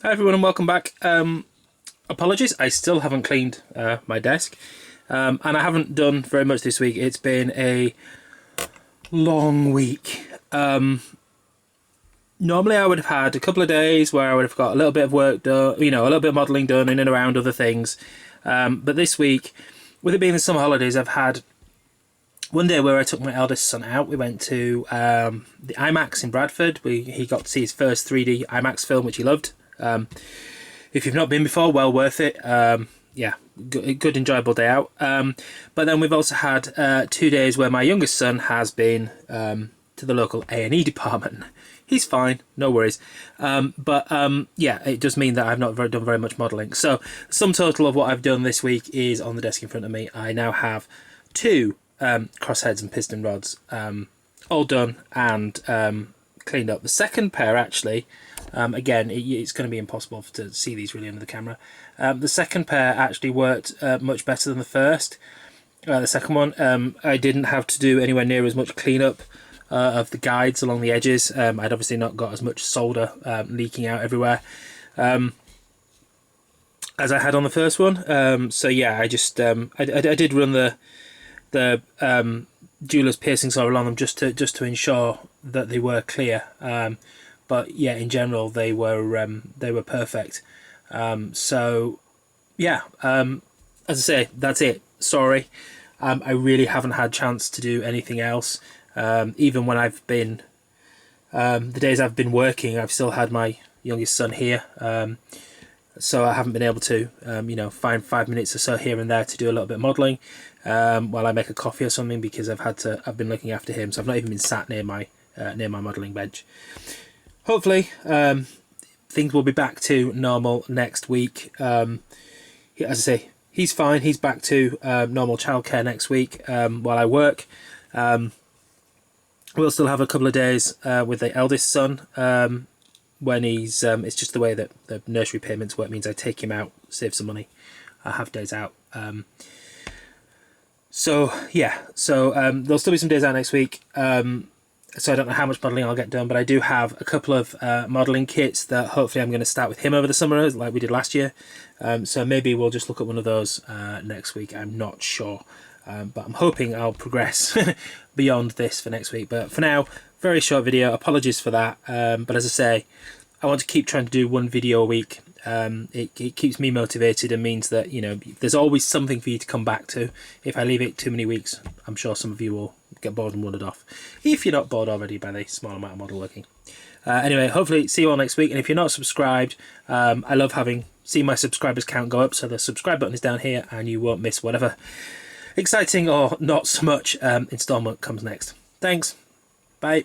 Hi everyone and welcome back. Apologies, I still haven't cleaned my desk and I haven't done very much this week. It's been a long week. Normally I would have had a couple of days where I would have got a little bit of work done, a little bit of modelling done in and around other things. But this week, with it being the summer holidays, I've had one day where I took my eldest son out. We went to the IMAX in Bradford. He got to see his first 3D IMAX film, which he loved. If you've not been before, well worth it. Yeah, good enjoyable day out. But then we've also had 2 days where my youngest son has been to the local A&E department. He's fine, no worries. Yeah, it does mean that I've not done very much modelling. So sum total of what I've done this week is on the desk in front of me. I now have 2 crossheads and piston rods all done and cleaned up. The second pair actually, again, it's going to be impossible to see these really under the camera. The second pair actually worked much better than the first. The second one, I didn't have to do anywhere near as much cleanup of the guides along the edges. I'd obviously not got as much solder leaking out everywhere as I had on the first one. So yeah, I just I did run the jeweler's piercing saw along them just to ensure that they were clear. But yeah, in general they were perfect. So yeah, as I say, that's it. Sorry, I really haven't had a chance to do anything else. Even when I've been the days I've been working, I've still had my youngest son here. So I haven't been able to find 5 minutes or so here and there to do a little bit of modelling while I make a coffee or something, because I've been looking after him, so I've not even been sat near my modelling bench. Hopefully things will be back to normal next week. As I say, he's fine. He's back to normal childcare next week while I work. We'll still have a couple of days with the eldest son when he's it's just the way that the nursery payments work. Means I take him out, save some money, I have days out. So yeah, there'll still be some days out next week. So I don't know how much modelling I'll get done, but I do have a couple of modelling kits that hopefully I'm going to start with him over the summer, like we did last year. So maybe we'll just look at one of those next week. I'm not sure, but I'm hoping I'll progress beyond this for next week. But for now, very short video. Apologies for that. But as I say, I want to keep trying to do one video a week. It keeps me motivated and means that there's always something for you to come back to. If I leave it too many weeks, I'm sure some of you will get bored and wandered off, if you're not bored already by the small amount of model working. Anyway, hopefully see you all next week, and if you're not subscribed, I love seeing my subscribers count go up, so the subscribe button is down here and you won't miss whatever exciting or not so much installment comes next. Thanks, bye.